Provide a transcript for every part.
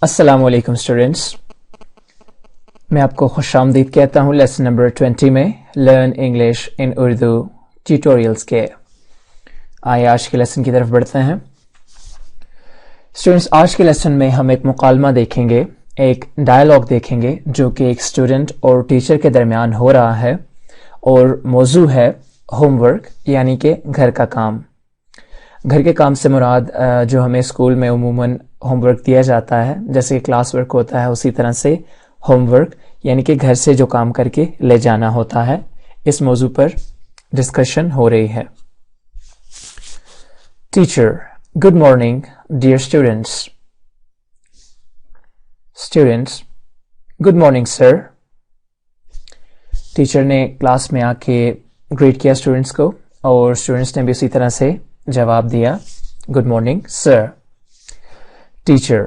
अस्सलामुअलैकुम स्टूडेंट्स, मैं आपको खुशामदीद कहता हूँ लेसन नंबर 20 में learn English in Urdu tutorials के। आइए आज के लेसन की तरफ बढ़ते हैं। स्टूडेंट्स, आज के लेसन में हम एक मुकालमा देखेंगे, एक डायलॉग देखेंगे जो कि एक स्टूडेंट और टीचर के दरमियान हो रहा है और मौजू है होमवर्क यानी कि घर का काम। घर के काम से मुराद जो हमें स्कूल में उमूमन होमवर्क दिया जाता है, जैसे क्लास वर्क होता है, उसी तरह से होमवर्क यानी कि घर से जो काम करके ले जाना होता है, इस मौजू पर डिस्कशन हो रही है। Teacher, good morning dear students. Students, good morning sir. Teacher ने क्लास में आके ग्रीट किया स्टूडेंट्स को और स्टूडेंट्स ने भी उसी तरह से जवाब दिया, good morning sir. Teacher,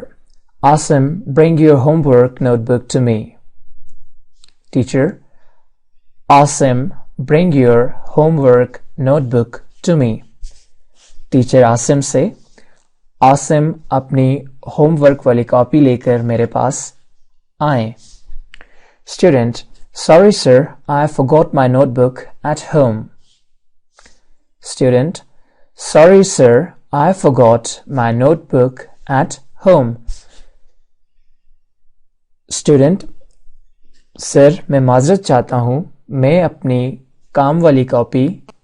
Asim, bring your homework notebook to me. Teacher, Asim, bring your homework notebook to me. Teacher Asim से, आसिम अपनी होमवर्क वाली कॉपी लेकर मेरे पास आए। Student, sorry sir, I forgot my notebook at home. Student, sorry sir, I forgot my notebook at home. Student, sir मैं माजरत चाहता हूं, मैं अपनी काम वाली कॉपी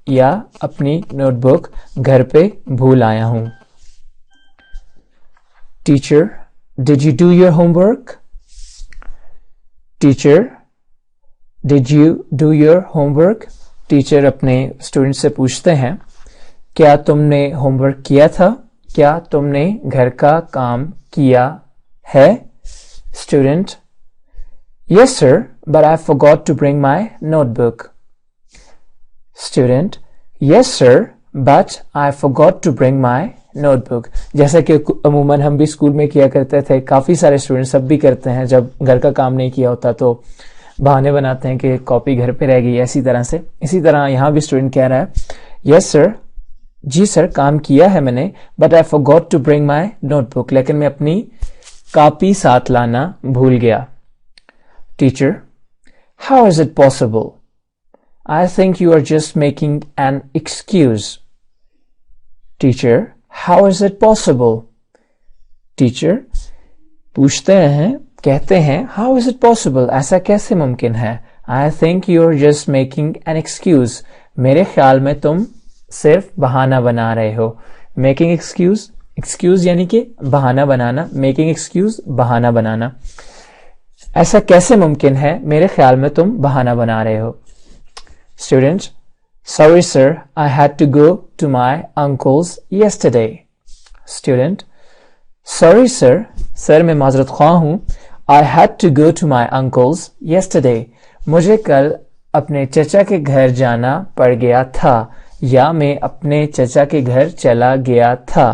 या अपनी नोटबुक घर पे भूल आया हूं। Teacher, did you do your homework? Teacher, did you do your homework? Teacher अपने स्टूडेंट से पूछते हैं, क्या तुमने होमवर्क किया था? क्या तुमने घर का काम किया है? Student, yes sir, but I forgot to bring my notebook. Student, yes sir, but I forgot to bring my notebook. जैसा कि अमूमन हम भी स्कूल में किया करते थे, काफी सारे स्टूडेंट सब भी करते हैं, जब घर का काम नहीं किया होता तो बहाने बनाते हैं कि कॉपी घर पे रह गई। इसी तरह यहाँ भी स्टूडेंट कह रहा है, yes sir, जी सर काम किया है मैंने, but I forgot to bring my notebook, लेकिन मैं अपनी कॉपी साथ लाना भूल गया। Teacher, how is it possible? I think you are just making an excuse. Teacher, how is it possible? Teacher पूछते हैं, कहते हैं, हाउ इज इट पॉसिबल, ऐसा कैसे मुमकिन है? I think you are just making an excuse, मेरे ख्याल में तुम सिर्फ बहाना बना रहे हो। मेकिंग एक्सक्यूज, एक्सक्यूज यानी कि बहाना बनाना, मेकिंग एक्सक्यूज बहाना बनाना। ऐसा कैसे मुमकिन है, मेरे ख्याल में तुम बहाना बना रहे हो। Student, sorry sir, I had to go to my uncle's yesterday. Student, sorry sir, sir मैं माजरत ख्वाह हूं, I had to go to my uncle's yesterday, मुझे कल अपने चचा के घर जाना पड़ गया था, या मैं अपने चचा के घर चला गया था।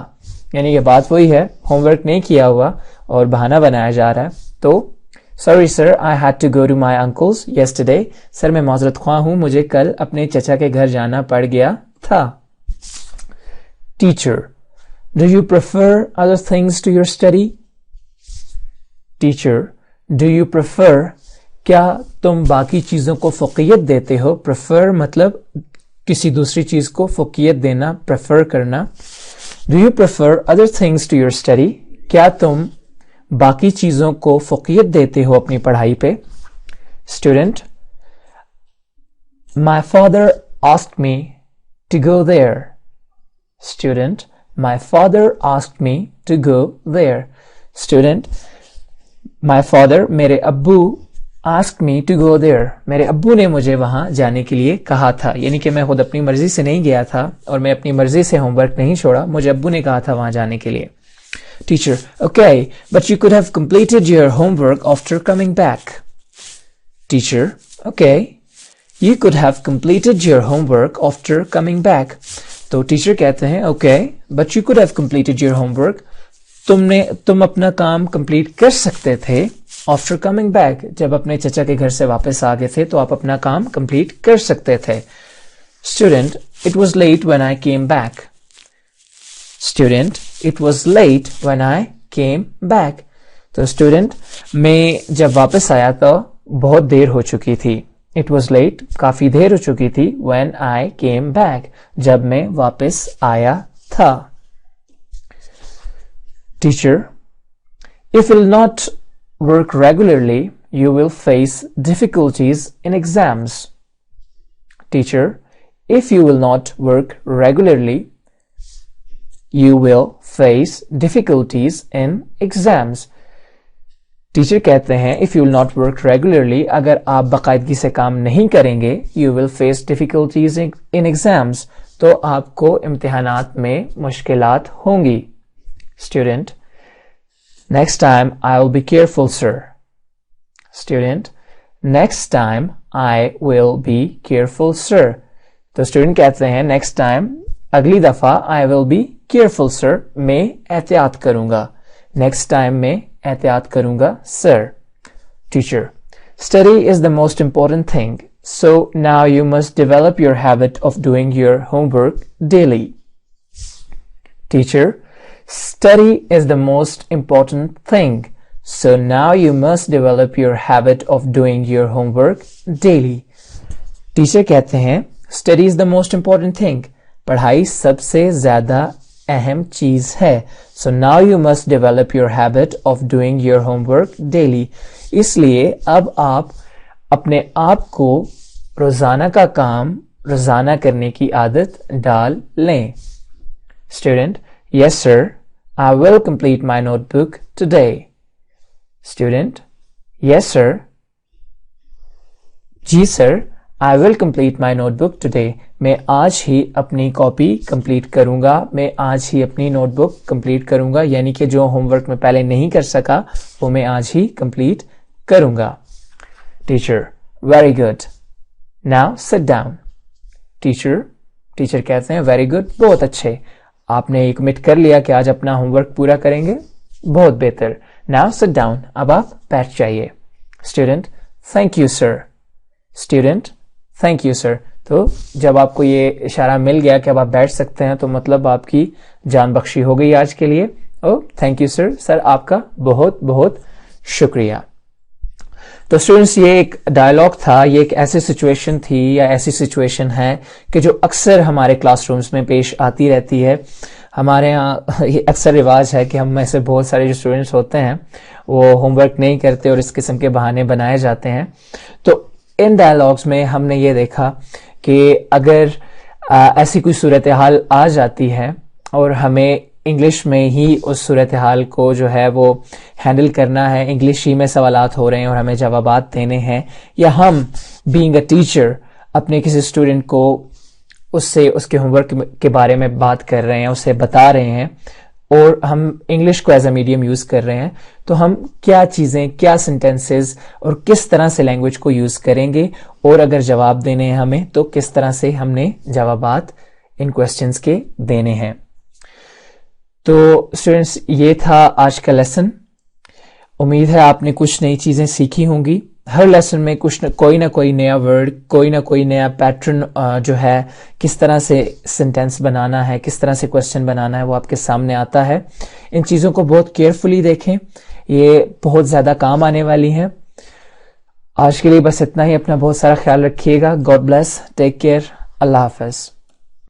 यानी ये बात वही है, होमवर्क नहीं किया हुआ और बहाना बनाया जा रहा है। तो sorry sir, I had to go to my uncle's yesterday, sir मैं माजरत ख्वाह हूं, मुझे कल अपने चचा के घर जाना पड़ गया था। Teacher, do you prefer other things to your study? Teacher, do you prefer, क्या तुम बाकी चीजों को फौकियत देते हो? प्रेफर मतलब किसी दूसरी चीज को फौकियत देना, प्रेफर करना। Do you prefer other things to your study? क्या तुम बाकी चीजों को फौकियत देते हो अपनी पढ़ाई पे? Student, my father asked me to go there. Student, my father asked me to go there. Student, my father, मेरे अब्बू asked me to go there, मेरे अब्बू ने मुझे वहां जाने के लिए कहा था। यानी कि मैं खुद अपनी मर्जी से नहीं गया था और मैं अपनी मर्जी से होमवर्क नहीं छोड़ा, मुझे अब्बू ने कहा था वहां जाने के लिए। Teacher, okay, but you could have completed your homework after coming back. Teacher, okay, you could have completed your homework after coming back. तो टीचर कहते हैं, okay, but you could have completed your homework, तुम अपना काम complete कर सकते थे after coming back, जब अपने चचा के घर से वापस आ गए थे तो आप अपना काम कंप्लीट कर सकते थे। Student, it was late when I came back. Student, it was late when I came back. तो स्टूडेंट, मैं जब वापस आया तो बहुत देर हो चुकी थी। इट वॉज लेट, काफी देर हो चुकी थी। व्हेन आई केम बैक, जब मैं वापस आया था। Teacher, if will not work regularly you will face difficulties in exams. Teacher, if you will not work regularly, you will face difficulties in exams. Teacher कहते हैं if you will not work regularly, अगर आप बाकायदगी से काम नहीं करेंगे, you will face difficulties in exams, तो आपको इम्तिहानात में मुश्किलात होंगी। Student, next time I will be careful, sir. Student, next time I will be careful, sir. तो स्टूडेंट कहते हैं नेक्स्ट टाइम, अगली दफा I will be careful, sir. मैं एहतियात करूंगा। नेक्स्ट टाइम मैं एहतियात करूंगा, sir. Teacher, study is the most important thing. So now you must develop your habit of doing your homework daily. Teacher, study is the most important thing. So now you must develop your habit of doing your homework daily. Teacher कहते हैं study is the most important thing. पढ़ाई सबसे ज्यादा अहम चीज है। So now you must develop your habit of doing your homework daily. इसलिए अब आप अपने आप को रोजाना का काम रोजाना करने की आदत डाल लें। Student, yes sir, I will complete my notebook today. Student, yes sir. जी sir, I will complete my notebook today. मैं आज ही अपनी कॉपी कंप्लीट करूंगा। मैं आज ही अपनी नोटबुक कंप्लीट करूंगा, यानी कि जो होमवर्क मैं पहले नहीं कर सका वो मैं आज ही कंप्लीट करूंगा। Teacher, very good, now sit down. Teacher कहते हैं वेरी गुड, बहुत अच्छे, आपने कमिट कर लिया कि आज अपना होमवर्क पूरा करेंगे, बहुत बेहतर। नाउ सिट डाउन, अब आप बैठ जाइए। Student, thank you sir. Student, thank you sir. तो जब आपको ये इशारा मिल गया कि अब आप बैठ सकते हैं, तो मतलब आपकी जान बख्शी हो गई आज के लिए। ओ थैंक यू सर, सर आपका बहुत बहुत शुक्रिया। तो स्टूडेंट्स, ये एक डायलॉग था, ये एक ऐसी सिचुएशन थी या ऐसी सिचुएशन है कि जो अक्सर हमारे क्लासरूम्स में पेश आती रहती है। हमारे यहाँ ये अक्सर रिवाज है कि हम में से बहुत सारे जो स्टूडेंट्स होते हैं वो होमवर्क नहीं करते और इस किस्म के बहाने बनाए जाते हैं। तो इन डायलॉग्स में हमने ये देखा कि अगर ऐसी कोई सूरत हाल आ जाती है और हमें इंग्लिश में ही उस सूरत हाल को जो है वो हैंडल करना है, इंग्लिश ही में सवालात हो रहे हैं और हमें जवाबात देने हैं, या हम बीइंग अ टीचर अपने किसी स्टूडेंट को उससे उसके होमवर्क के बारे में बात कर रहे हैं, उसे बता रहे हैं और हम इंग्लिश को एज अ मीडियम यूज कर रहे हैं, तो हम क्या चीजें, क्या सेंटेंसेस और किस तरह से लैंग्वेज को यूज करेंगे, और अगर जवाब देने हैं हमें तो किस तरह से हमने जवाबात इन क्वेश्चंस के देने हैं। तो स्टूडेंट्स, ये था आज का लेसन। उम्मीद है आपने कुछ नई चीजें सीखी होंगी। हर लेसन में कोई ना कोई नया वर्ड, कोई ना कोई नया पैटर्न जो है, किस तरह से सेंटेंस बनाना है, किस तरह से क्वेश्चन बनाना है, वो आपके सामने आता है। इन चीज़ों को बहुत केयरफुली देखें, ये बहुत ज़्यादा काम आने वाली हैं। आज के लिए बस इतना ही। अपना बहुत सारा ख्याल रखिएगा। गॉड ब्लेस, टेक केयर, अल्लाह हाफ़िज़।